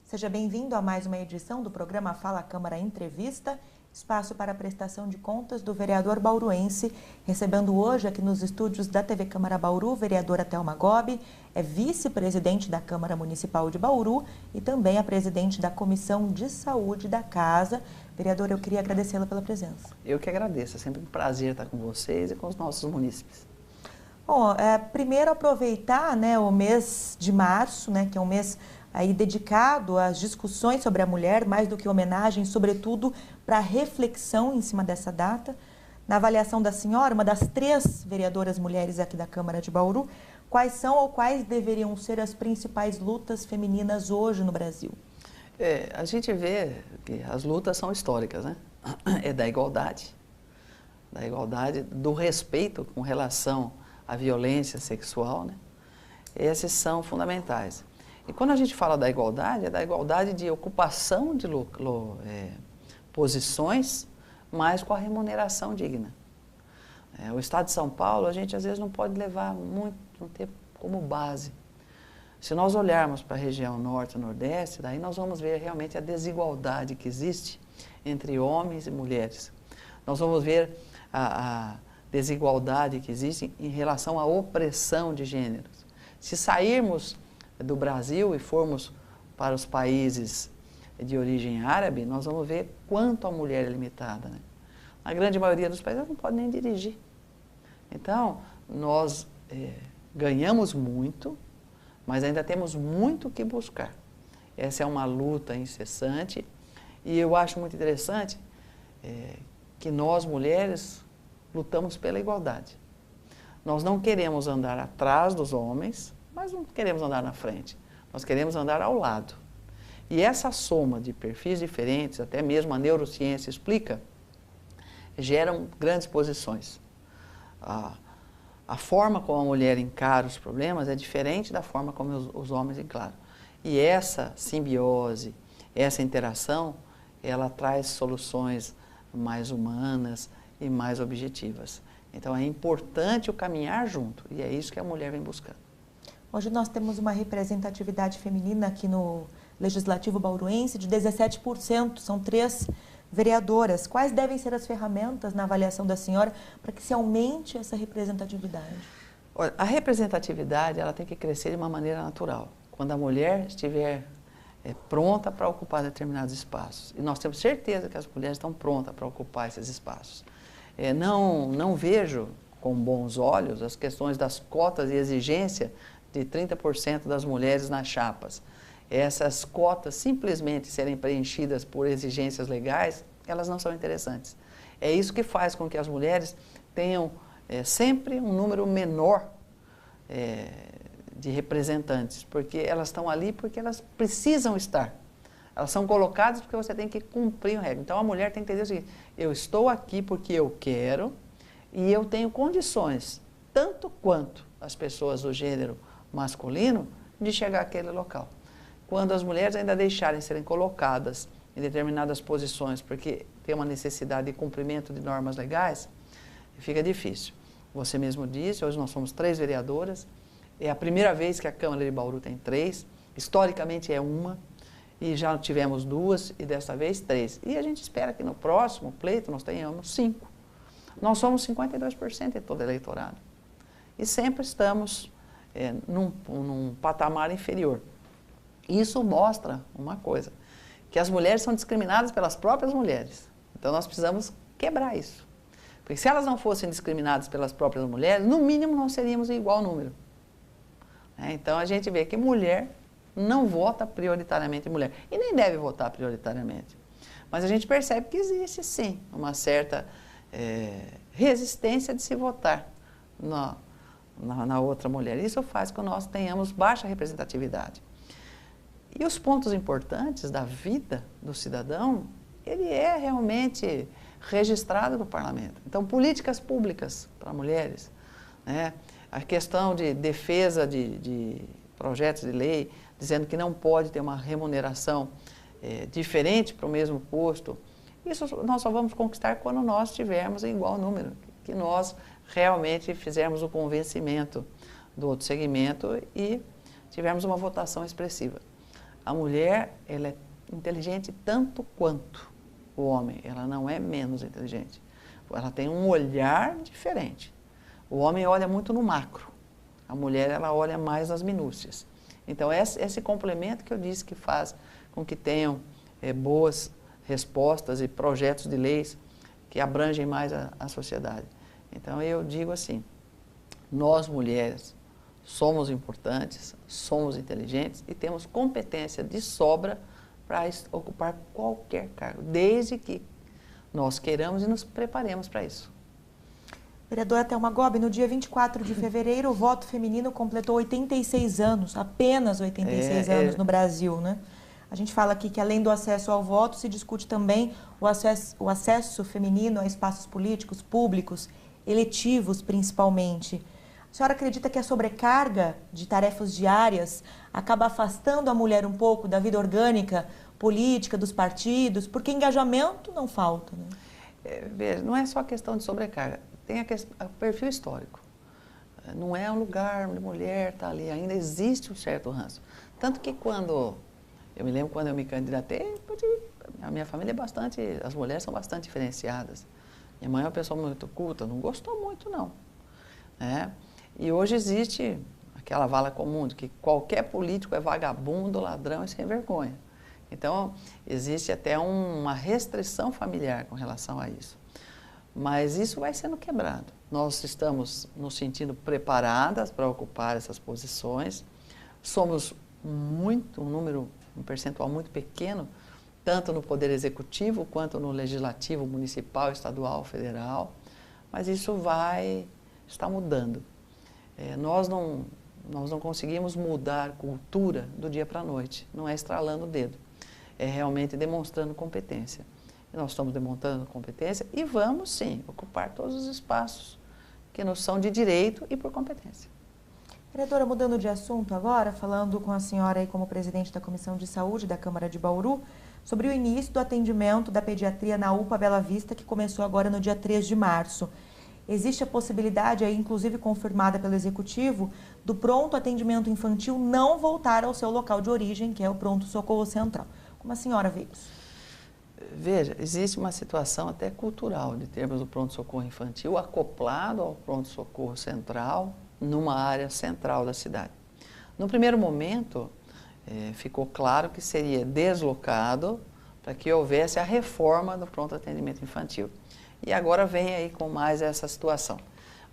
Seja bem-vindo a mais uma edição do programa Fala Câmara Entrevista, espaço para a prestação de contas do vereador bauruense, recebendo hoje aqui nos estúdios da TV Câmara Bauru, vereadora Thelma Gobi, é vice-presidente da Câmara Municipal de Bauru e também a presidente da Comissão de Saúde da Casa. Vereadora, eu queria agradecê-la pela presença. Eu que agradeço, é sempre um prazer estar com vocês e com os nossos munícipes. Bom, primeiro aproveitar o mês de março, que é um mês aí dedicado às discussões sobre a mulher, mais do que homenagem, sobretudo para reflexão em cima dessa data. Na avaliação da senhora, uma das 3 vereadoras mulheres aqui da Câmara de Bauru, quais são ou quais deveriam ser as principais lutas femininas hoje no Brasil? A gente vê que as lutas são históricas, né? É da igualdade, do respeito com relação à violência sexual, né? Esses são fundamentais. E quando a gente fala da igualdade, é da igualdade de ocupação de posições, mas com a remuneração digna. O Estado de São Paulo, a gente às vezes não pode levar muito tempo como base. Se nós olharmos para a região norte e nordeste, daí nós vamos ver realmente a desigualdade que existe entre homens e mulheres. Nós vamos ver a desigualdade que existe em relação à opressão de gêneros. Se sairmos do Brasil e formos para os países de origem árabe, nós vamos ver quanto a mulher é limitada, né? Na grande maioria dos países, ela não pode nem dirigir. Então, nós ganhamos muito, mas ainda temos muito que buscar. Essa é uma luta incessante e eu acho muito interessante que nós, mulheres, lutamos pela igualdade. Nós não queremos andar atrás dos homens, mas não queremos andar na frente, nós queremos andar ao lado. E essa soma de perfis diferentes, até mesmo a neurociência explica, geram grandes posições. A forma como a mulher encara os problemas é diferente da forma como os homens encaram. E essa simbiose, essa interação, ela traz soluções mais humanas e mais objetivas. Então é importante o caminhar junto, e é isso que a mulher vem buscando. Hoje nós temos uma representatividade feminina aqui no Legislativo Bauruense de 17%, são 3 vereadoras. Quais devem ser as ferramentas na avaliação da senhora para que se aumente essa representatividade? Olha, a representatividade ela tem que crescer de uma maneira natural. Quando a mulher estiver pronta para ocupar determinados espaços. E nós temos certeza que as mulheres estão prontas para ocupar esses espaços. Não vejo com bons olhos as questões das cotas e exigência de 30% das mulheres nas chapas. Essas cotas simplesmente serem preenchidas por exigências legais, elas não são interessantes. É isso que faz com que as mulheres tenham sempre um número menor de representantes, porque elas estão ali porque elas precisam estar. Elas são colocadas porque você tem que cumprir a regra. Então a mulher tem que entender o seguinte: eu estou aqui porque eu quero e eu tenho condições, tanto quanto as pessoas do gênero masculino, de chegar àquele local. Quando as mulheres ainda deixarem serem colocadas em determinadas posições porque tem uma necessidade de cumprimento de normas legais, fica difícil. Você mesmo disse, hoje nós somos 3 vereadoras, é a primeira vez que a Câmara de Bauru tem 3, historicamente é uma, e já tivemos 2 e dessa vez 3. E a gente espera que no próximo pleito nós tenhamos 5. Nós somos 52% de todo eleitorado. E sempre estamos num patamar inferior. Isso mostra uma coisa, que as mulheres são discriminadas pelas próprias mulheres. Então nós precisamos quebrar isso. Porque se elas não fossem discriminadas pelas próprias mulheres, no mínimo nós seríamos em igual número. Então a gente vê que mulher não vota prioritariamente mulher. E nem deve votar prioritariamente. Mas a gente percebe que existe sim uma certa resistência de se votar na outra mulher. Isso faz com que nós tenhamos baixa representatividade. E os pontos importantes da vida do cidadão, ele é realmente registrado no parlamento. Então, políticas públicas para mulheres, a questão de defesa de projetos de lei, dizendo que não pode ter uma remuneração diferente para o mesmo posto, isso nós só vamos conquistar quando nós tivermos em igual número, que nós realmente fizermos o convencimento do outro segmento e tivermos uma votação expressiva. A mulher, ela é inteligente tanto quanto o homem, ela não é menos inteligente. Ela tem um olhar diferente. O homem olha muito no macro, a mulher ela olha mais nas minúcias. Então esse complemento que eu disse que faz com que tenham boas respostas e projetos de leis que abrangem mais a sociedade. Então eu digo assim, nós mulheres somos importantes, somos inteligentes e temos competência de sobra para ocupar qualquer cargo, desde que nós queiramos e nos preparemos para isso. Vereadora Thelma Gobi, no dia 24 de fevereiro, o voto feminino completou 86 anos, apenas 86 anos no Brasil, né? A gente fala aqui que, além do acesso ao voto, se discute também o acesso feminino a espaços políticos, públicos, eletivos principalmente. A senhora acredita que a sobrecarga de tarefas diárias acaba afastando a mulher um pouco da vida orgânica, política, dos partidos? Porque engajamento não falta, né? Veja, não é só questão de sobrecarga, tem o perfil histórico. Não é um lugar onde a mulher está ali, ainda existe um certo ranço. Tanto que eu me lembro quando eu me candidatei, a minha família é bastante, as mulheres são bastante diferenciadas. Minha mãe é uma pessoa muito culta, não gostou muito não. Né? E hoje existe aquela vala comum de que qualquer político é vagabundo, ladrão e sem vergonha. Então, existe até uma restrição familiar com relação a isso. Mas isso vai sendo quebrado. Nós estamos nos sentindo preparadas para ocupar essas posições. Somos um percentual muito pequeno, tanto no Poder Executivo, quanto no Legislativo, Municipal, Estadual, Federal. Mas isso está mudando. Nós não conseguimos mudar cultura do dia para a noite, não é estralando o dedo, é realmente demonstrando competência. E nós estamos demonstrando competência e vamos sim ocupar todos os espaços que nos são de direito e por competência. Vereadora, mudando de assunto agora, falando com a senhora aí como presidente da Comissão de Saúde da Câmara de Bauru, sobre o início do atendimento da pediatria na UPA Bela Vista, que começou agora no dia 3 de março. Existe a possibilidade, aí, inclusive confirmada pelo Executivo, do pronto atendimento infantil não voltar ao seu local de origem, que é o pronto-socorro central. Como a senhora vê isso? Veja, existe uma situação até cultural de termos o pronto-socorro infantil acoplado ao pronto-socorro central, numa área central da cidade. No primeiro momento, ficou claro que seria deslocado para que houvesse a reforma do pronto atendimento infantil. E agora vem aí com mais essa situação.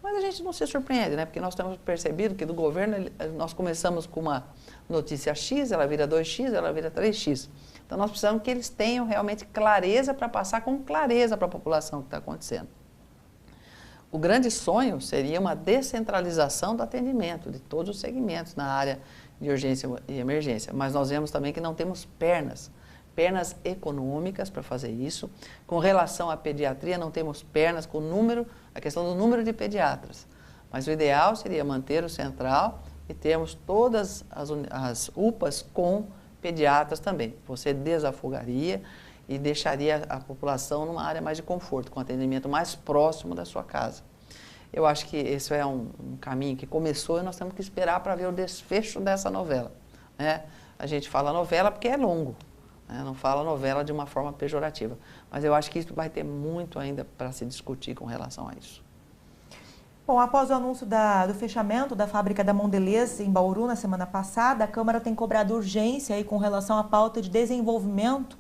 Mas a gente não se surpreende, né? Porque nós temos percebido que do governo nós começamos com uma notícia X, ela vira 2X, ela vira 3X. Então nós precisamos que eles tenham realmente clareza para passar com clareza para a população o que está acontecendo. O grande sonho seria uma descentralização do atendimento de todos os segmentos na área de urgência e emergência. Mas nós vemos também que não temos pernas econômicas para fazer isso. Com relação à pediatria, não temos pernas com a questão do número de pediatras. Mas o ideal seria manter o central e termos todas as UPAs com pediatras também. Você desafogaria e deixaria a população numa área mais de conforto, com atendimento mais próximo da sua casa. Eu acho que esse é um caminho que começou e nós temos que esperar para ver o desfecho dessa novela. Né? A gente fala novela porque é longo. Não fala novela de uma forma pejorativa, mas eu acho que isso vai ter muito ainda para se discutir com relação a isso. Bom, após o anúncio do fechamento da fábrica da Mondelez em Bauru na semana passada, a Câmara tem cobrado urgência aí com relação à pauta de desenvolvimento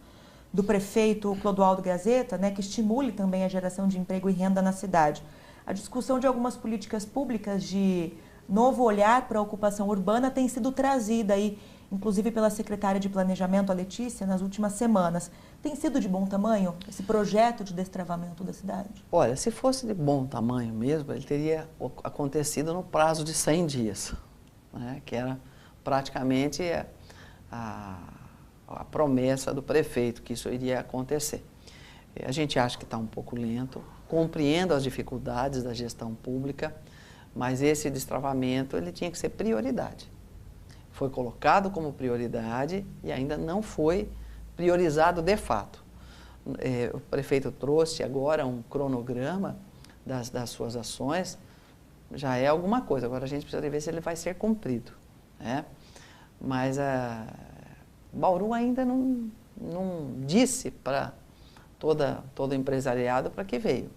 do prefeito Clodoaldo Gazeta, né, que estimule também a geração de emprego e renda na cidade. A discussão de algumas políticas públicas de novo olhar para a ocupação urbana tem sido trazida aí, inclusive pela secretária de Planejamento, a Letícia, nas últimas semanas. Tem sido de bom tamanho esse projeto de destravamento da cidade? Olha, se fosse de bom tamanho mesmo, ele teria acontecido no prazo de 100 dias, né? Que era praticamente a promessa do prefeito que isso iria acontecer. A gente acha que está um pouco lento, compreendo as dificuldades da gestão pública, mas esse destravamento ele tinha que ser prioridade. Foi colocado como prioridade e ainda não foi priorizado de fato. O prefeito trouxe agora um cronograma das suas ações, já é alguma coisa, agora a gente precisa ver se ele vai ser cumprido. Né? Mas Bauru ainda não disse para todo empresariado para que veio.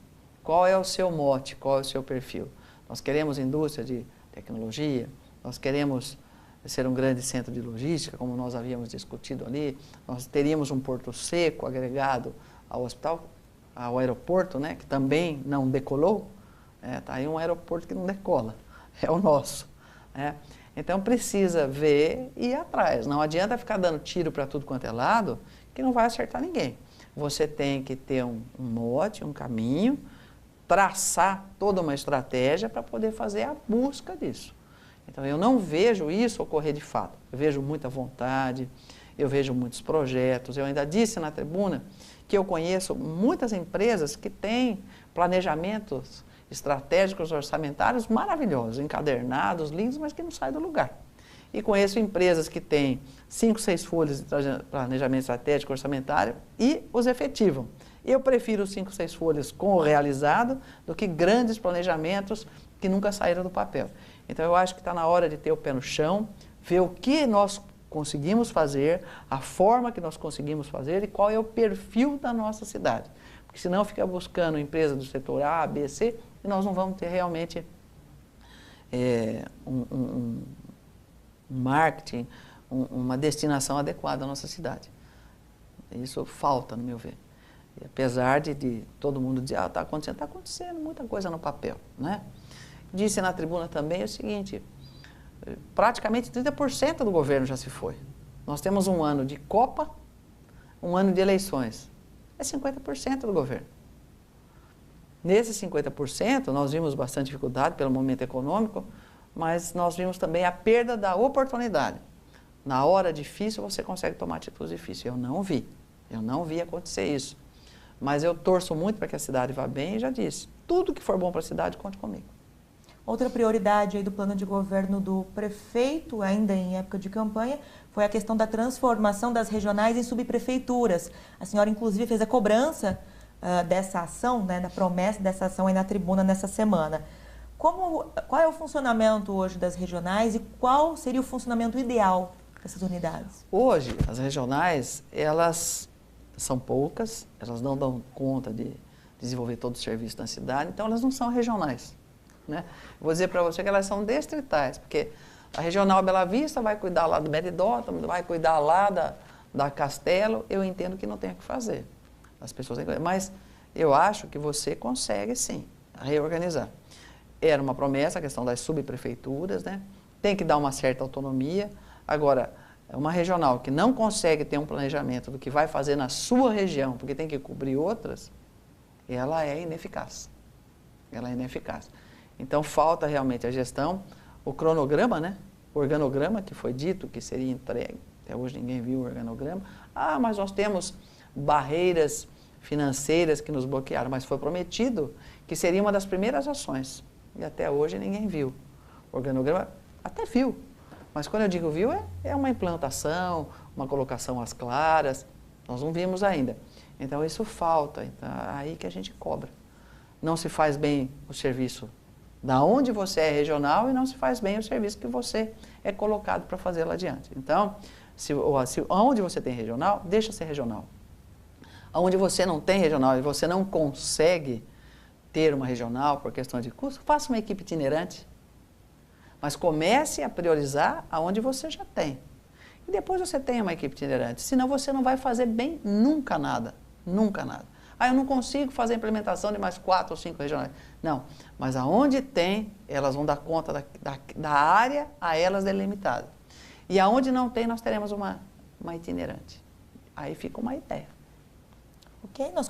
Qual é o seu mote, qual é o seu perfil? Nós queremos indústria de tecnologia, nós queremos ser um grande centro de logística, como nós havíamos discutido ali, nós teríamos um porto seco agregado ao hospital, ao aeroporto, né, que também não decolou. Tá aí um aeroporto que não decola, é o nosso. Então precisa ver e ir atrás. Não adianta ficar dando tiro para tudo quanto é lado, que não vai acertar ninguém. Você tem que ter um mote, um caminho, traçar toda uma estratégia para poder fazer a busca disso. Então eu não vejo isso ocorrer de fato. Eu vejo muita vontade, eu vejo muitos projetos. Eu ainda disse na tribuna que eu conheço muitas empresas que têm planejamentos estratégicos orçamentários maravilhosos, encadernados, lindos, mas que não saem do lugar. E conheço empresas que têm 5, 6 folhas de planejamento estratégico orçamentário e os efetivam. Eu prefiro 5, 6 folhas com o realizado do que grandes planejamentos que nunca saíram do papel. Então eu acho que está na hora de ter o pé no chão, ver o que nós conseguimos fazer, a forma que nós conseguimos fazer e qual é o perfil da nossa cidade. Porque senão fica buscando empresa do setor A, B, C, e nós não vamos ter realmente um marketing, uma destinação adequada à nossa cidade. Isso falta, no meu ver. E apesar de todo mundo dizer, está acontecendo muita coisa no papel, né? Disse na tribuna também o seguinte, praticamente 30% do governo já se foi. Nós temos um ano de Copa, um ano de eleições. É 50% do governo. Nesses 50%, nós vimos bastante dificuldade pelo momento econômico, mas nós vimos também a perda da oportunidade. Na hora difícil, você consegue tomar atitudes difíceis. Eu não vi acontecer isso. Mas eu torço muito para que a cidade vá bem e já disse, tudo que for bom para a cidade, conte comigo. Outra prioridade aí do plano de governo do prefeito, ainda em época de campanha, foi a questão da transformação das regionais em subprefeituras. A senhora, inclusive, fez a cobrança dessa ação, né, da promessa dessa ação aí na tribuna nessa semana. Qual é o funcionamento hoje das regionais e qual seria o funcionamento ideal dessas unidades? Hoje, as regionais, elas são poucas, elas não dão conta de desenvolver todo o serviço na cidade, então elas não são regionais. Né? Vou dizer para você que elas são distritais, porque a Regional Bela Vista vai cuidar lá do Meridota, vai cuidar lá da Castelo, eu entendo que não tem o que fazer. As pessoas têm que fazer. Mas eu acho que você consegue sim reorganizar. Era uma promessa a questão das subprefeituras, né? Tem que dar uma certa autonomia. Agora, uma regional que não consegue ter um planejamento do que vai fazer na sua região, porque tem que cobrir outras, ela é ineficaz. Ela é ineficaz. Então, falta realmente a gestão, o cronograma, né? O organograma que foi dito que seria entregue. Até hoje ninguém viu o organograma. Mas nós temos barreiras financeiras que nos bloquearam, mas foi prometido que seria uma das primeiras ações. E até hoje ninguém viu. O organograma até viu, mas quando eu digo viu, é uma implantação, uma colocação às claras, nós não vimos ainda. Então isso falta, então, é aí que a gente cobra. Não se faz bem o serviço da onde você é regional e não se faz bem o serviço que você é colocado para fazer lá adiante. Então, onde você tem regional, deixa ser regional. Onde você não tem regional e você não consegue ter uma regional por questão de custo, faça uma equipe itinerante. Mas comece a priorizar aonde você já tem. E depois você tem uma equipe itinerante. Senão você não vai fazer bem nunca nada. Nunca nada. Eu não consigo fazer a implementação de mais 4 ou 5 regionais. Não, mas aonde tem, elas vão dar conta da área a elas delimitada. E aonde não tem, nós teremos uma itinerante. Aí fica uma ideia. Ok, nós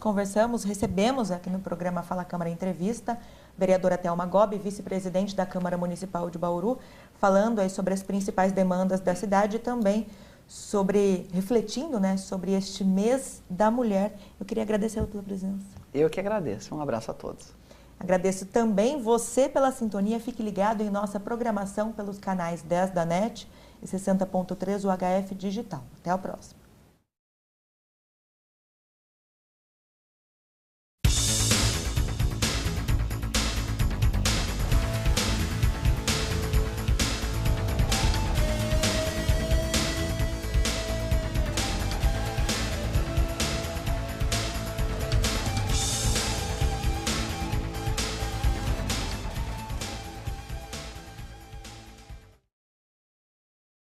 recebemos aqui no programa Fala Câmara Entrevista, vereadora Thelma Gobi, vice-presidente da Câmara Municipal de Bauru, falando aí sobre as principais demandas da cidade e também refletindo, né, sobre este mês da mulher. Eu queria agradecer a tua presença. Eu que agradeço. Um abraço a todos. Agradeço também você pela sintonia. Fique ligado em nossa programação pelos canais 10 da NET e 60.3 UHF Digital. Até o próximo.